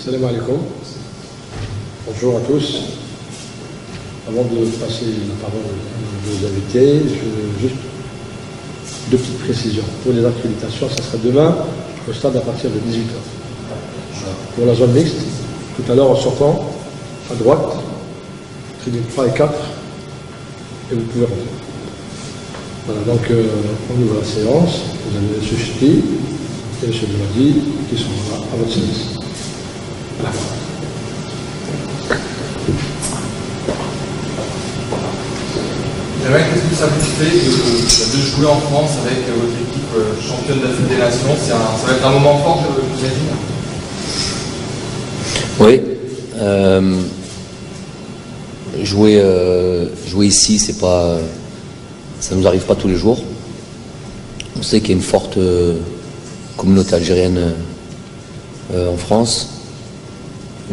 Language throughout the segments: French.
Salam alaikum. Bonjour à tous. Avant de passer la parole à nos invités, juste deux petites précisions. Pour les accréditations, ça sera demain au stade à partir de 18h. Pour la zone mixte, tout à l'heure en sortant, à droite, tribune 3 et 4, et vous pouvez rentrer. Voilà, donc on ouvre la séance. Vous avez M. Chiti et M. Beladi qui sont là à votre service. Voilà. J'aimerais qu'est-ce que ça vous fait de jouer en France avec votre équipe championne de la fédération? Ça va être un moment fort, j'imagine. Oui. Jouer ici, c'est pas, ça nous arrive pas tous les jours. On sait qu'il y a une forte communauté algérienne en France.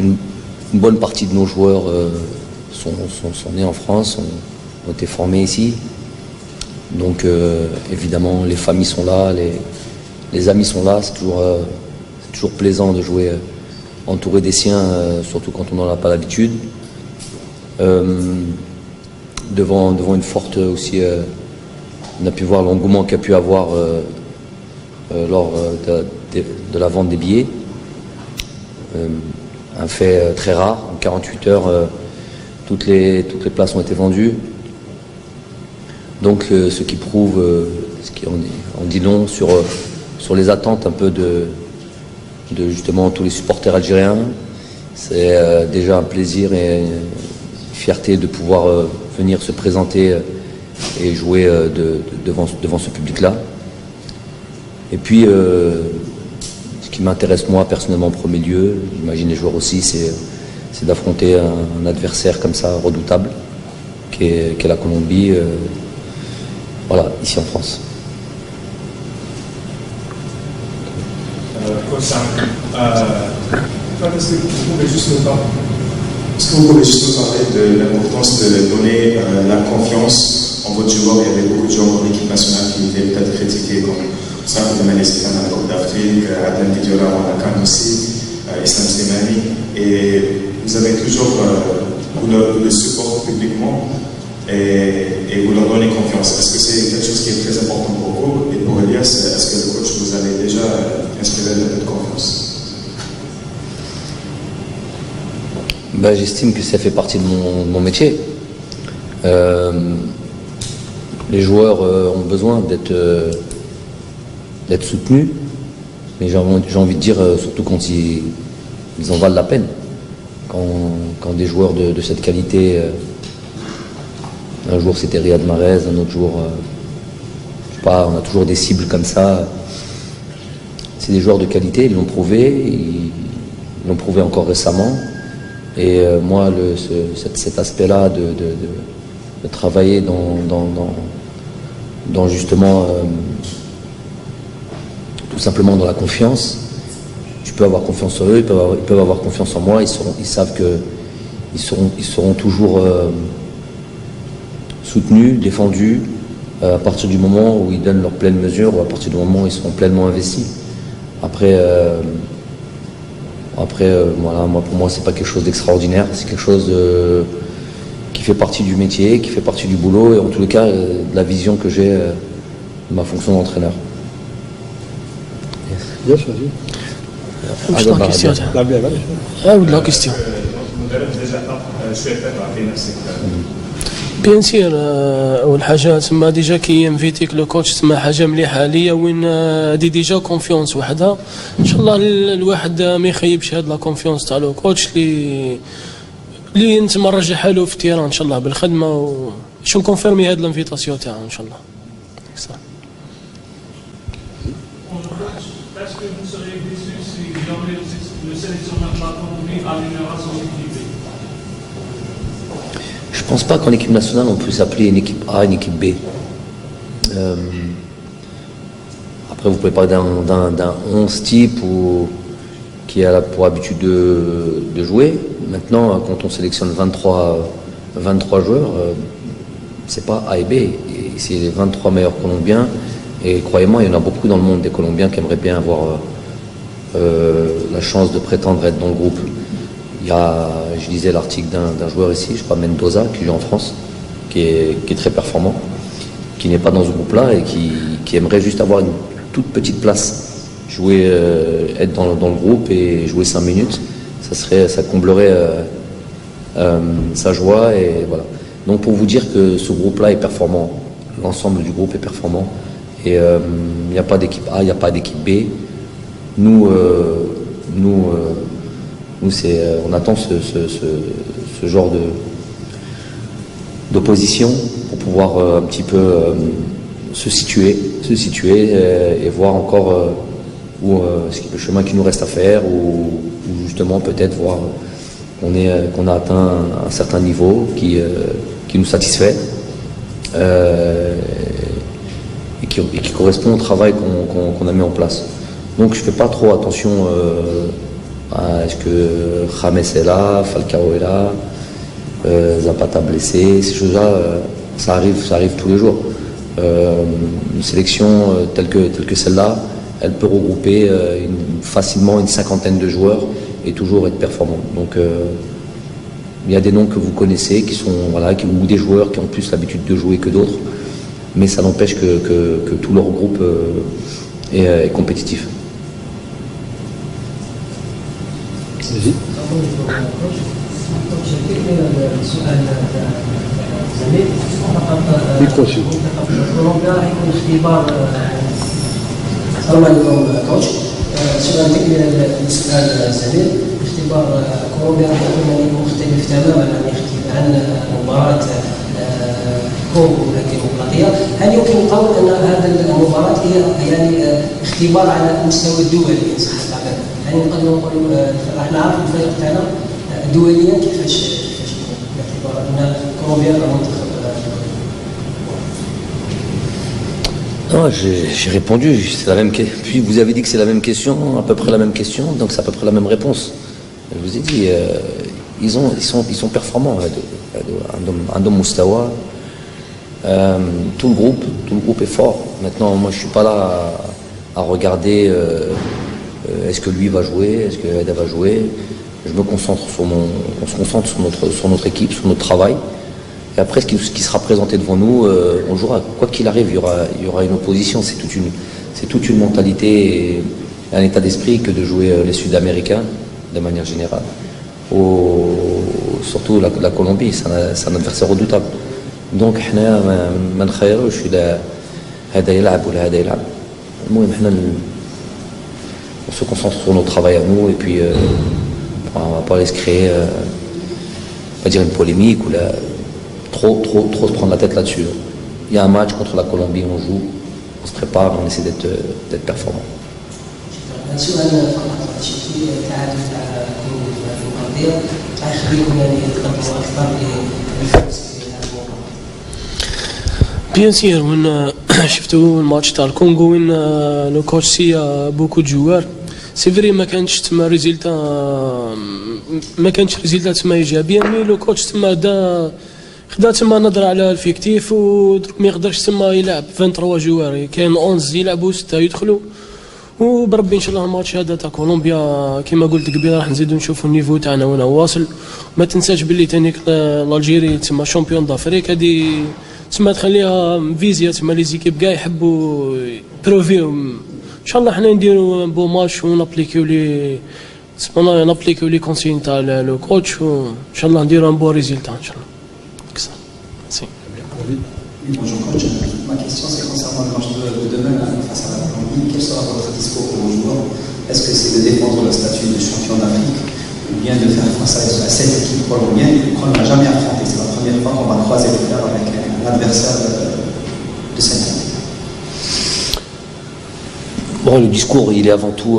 Une bonne partie de nos joueurs sont nés en France, ont été formés ici. Donc évidemment, les familles sont là, les amis sont là. C'est toujours plaisant de jouer entouré des siens, surtout quand on n'en a pas l'habitude. Devant une forte aussi, on a pu voir l'engouement qu'il y a pu avoir lors de la vente des billets. Un fait très rare, en 48 heures, toutes les places ont été vendues. Donc ce qui prouve, on dit long sur les attentes un peu de justement tous les supporters algériens. C'est déjà un plaisir et une fierté de pouvoir venir se présenter et jouer devant ce public-là. Et puis ce qui m'intéresse moi personnellement en premier lieu, j'imagine les joueurs aussi, c'est d'affronter un adversaire comme ça redoutable, qui est la Colombie, voilà, ici en France. Coach, est-ce que vous pouvez juste nous parler de l'importance de donner la confiance en votre joueur? Il y avait beaucoup de joueurs de l'équipe nationale qui étaient peut-être critiqués comme ça, vous avez laissé à la Coupe d'Afrique, Adnan Didiora en Akam aussi, Islam Slimani, et vous avez toujours, vous le supportez publiquement et vous leur donnez confiance. Est-ce que c'est quelque chose qui est très important pour vous? Et pour Elias, est-ce que le coach vous avez déjà inspiré de cette confiance? Ben, j'estime que ça fait partie de mon métier. Les joueurs ont besoin d'être soutenus, mais j'ai envie de dire, surtout quand ils en valent la peine. Quand des joueurs de cette qualité, un jour c'était Riyad Mahrez, un autre jour, je sais pas, on a toujours des cibles comme ça. C'est des joueurs de qualité, ils l'ont prouvé encore récemment. Et moi, cet aspect-là de travailler dans justement tout simplement dans la confiance. Je peux avoir confiance en eux, ils peuvent avoir confiance en moi. Ils savent qu'ils seront toujours soutenus, défendus à partir du moment où ils donnent leur pleine mesure ou à partir du moment où ils seront pleinement investis. Après, voilà, pour moi, c'est pas quelque chose d'extraordinaire. C'est quelque chose qui fait partie du métier, qui fait partie du boulot et en tous les cas de la vision que j'ai de ma fonction d'entraîneur. Bien choisi. La question. La question. بيان سير اول حاجه تما ديجا كينفيتيك لو كوتش تما حاجه مليحه ليا وين دي ديجا كونفيونس وحدها ان شاء الله الواحد ما يخيبش هاد لا كونفيونس تاع لو كوتش اللي نتما نرجعها له في التيران ان شاء الله بالخدمه وشو نكونفيرمي هاد لانفيتاسيون تاعو ان شاء الله. Je pense pas qu'en équipe nationale on peut s'appeler une équipe A, une équipe B. Après vous pouvez parler d'un 11 type qui a pour habitude de jouer. Maintenant quand on sélectionne 23 joueurs, c'est pas A et B, et c'est les 23 meilleurs Colombiens. Et croyez-moi, il y en a beaucoup dans le monde des Colombiens qui aimeraient bien avoir la chance de prétendre être dans le groupe. Je lisais l'article d'un joueur ici, je crois Mendoza, qui joue en France, qui est très performant, qui n'est pas dans ce groupe-là et qui aimerait juste avoir une toute petite place, être dans le groupe et jouer 5 minutes. Ça comblerait sa joie et voilà. Donc pour vous dire que ce groupe-là est performant, l'ensemble du groupe est performant et il n'y a pas d'équipe A, il n'y a pas d'équipe B. Nous, on attend ce genre d'opposition pour pouvoir un petit peu se situer et voir encore le chemin qui nous reste à faire ou justement peut-être voir qu'on a atteint un certain niveau qui nous satisfait et qui correspond au travail qu'on a mis en place. Donc je ne fais pas trop attention à est-ce que James est là, Falcao est là, Zapata blessé, ces choses-là, ça arrive tous les jours. Une sélection telle que celle-là, elle peut regrouper facilement une 50aine de joueurs et toujours être performant. Donc il y a des noms que vous connaissez ou des joueurs qui ont plus l'habitude de jouer que d'autres, mais ça n'empêche que tout leur groupe est compétitif. Vas-y. ميكرو شو كولومبيا يكون اختبار طبعا اليوم كوتش سؤال للسؤال الزميل اختبار كولومبيا راح يكون مختلف تماما عن مباراة كونغو الديمقراطية. هل يمكن القول ان هذه المباراة هي يعني اختبار على المستوى الدولي ان صح التعبير؟ يعني نقدروا نقولوا راح نعرف الفريق تاعنا دوليا كيفاش يكون باعتبار ان كولومبيا منتخب. Non, j'ai répondu, c'est la même question. Puis vous avez dit que c'est la même question, à peu près la même question, donc c'est à peu près la même réponse. Je vous ai dit, ils sont performants. Andom Moustawa, tout le groupe est fort. Maintenant, moi je suis pas là à regarder est-ce que lui va jouer, est-ce que Aida va jouer. Je me concentre on se concentre sur notre équipe, sur notre travail. Et après, ce qui sera présenté devant nous, on jouera. Quoi qu'il arrive, il y aura une opposition. C'est toute une mentalité et un état d'esprit que de jouer les Sud-Américains, de manière générale. Surtout la Colombie, c'est un adversaire redoutable. Donc, on se concentre sur notre travail à nous et puis on ne va pas laisser créer, on va dire une polémique ou trop se prendre la tête là-dessus. Il y a un match contre la Colombie, on joue, on se prépare, on essaie d'être performant. Bien sûr, وين شفتوا الماتش تاع الكونغو وين لو كوتش سي بوكو جوار سي فري ما كانش تما ريزلتا تما ايجابيه مي لو كوتش تما خدا تما نظر على الفيكتيف ودرك ما يقدرش تما يلعب 23 جوار كاين 11 يلعبوا 6 يدخلوا وبربي ان شاء الله الماتش هذا تاع كولومبيا كما قلت قبيله راح نزيدوا نشوفوا النيفو تاعنا وين واصل. ما تنساش باللي تانيك الجيري تما شامبيون دافريك هذه تما تخليها فيزيا تما لي زيكيب كاع يحبوا بروفيو ان شاء الله حنا نديروا بو ماتش ونابليكيو لي تسمى نابليكيو لي كونسين تاع لو كوتش وان شاء الله نديروا ان بو ريزولتا ان شاء الله. Merci. Bonjour coach, ma question c'est concernant le match de demain face à la Colombie. Quel sera votre discours pour vos joueurs? Est-ce que c'est de défendre le statut de champion d'Afrique ou bien de faire face à cette équipe colombienne qu'on n'a jamais affrontée? C'est la première fois qu'on va croiser le fer avec un adversaire de cette année. Bon, le discours, il est avant tout,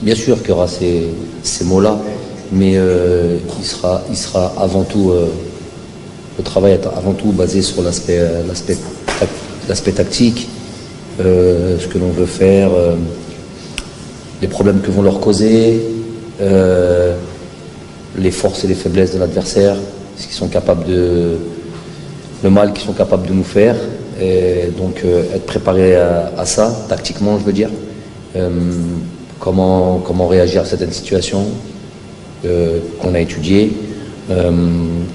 bien sûr qu'il y aura ces mots-là, mais il sera avant tout, le travail est avant tout basé sur l'aspect tactique, ce que l'on veut faire, les problèmes que vont leur causer, les forces et les faiblesses de l'adversaire, ce qu'ils sont capables le mal qu'ils sont capables de nous faire, et donc être préparé à ça, tactiquement je veux dire. comment réagir à certaines situations qu'on a étudiées,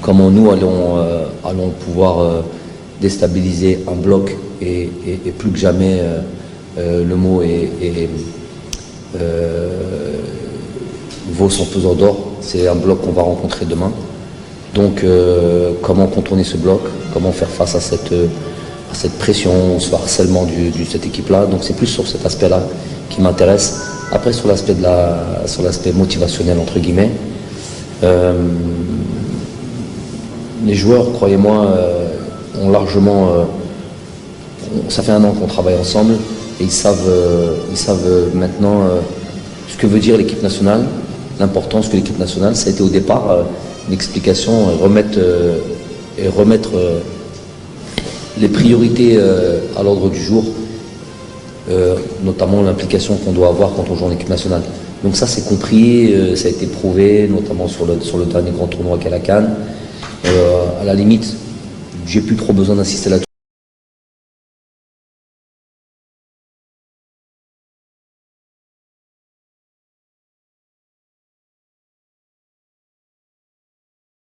comment nous allons pouvoir déstabiliser un bloc et plus que jamais le mot vaut son pesant d'or. C'est un bloc qu'on va rencontrer demain. Donc comment contourner ce bloc, comment faire face à cette pression, ce harcèlement de cette équipe-là. Donc c'est plus sur cet aspect-là qui m'intéresse. Après sur l'aspect motivationnel entre guillemets, les joueurs, croyez-moi, ont largement. Ça fait 1 an qu'on travaille ensemble et ils savent maintenant ce que veut dire l'équipe nationale, l'importance que l'équipe nationale. Ça a été au départ une explication, remettre les priorités à l'ordre du jour, notamment l'implication qu'on doit avoir quand on joue en équipe nationale. Donc ça c'est compris, ça a été prouvé, notamment sur le dernier grand tournoi qu'est la CAN. À la limite, j'ai plus trop besoin d'insister là-dessus.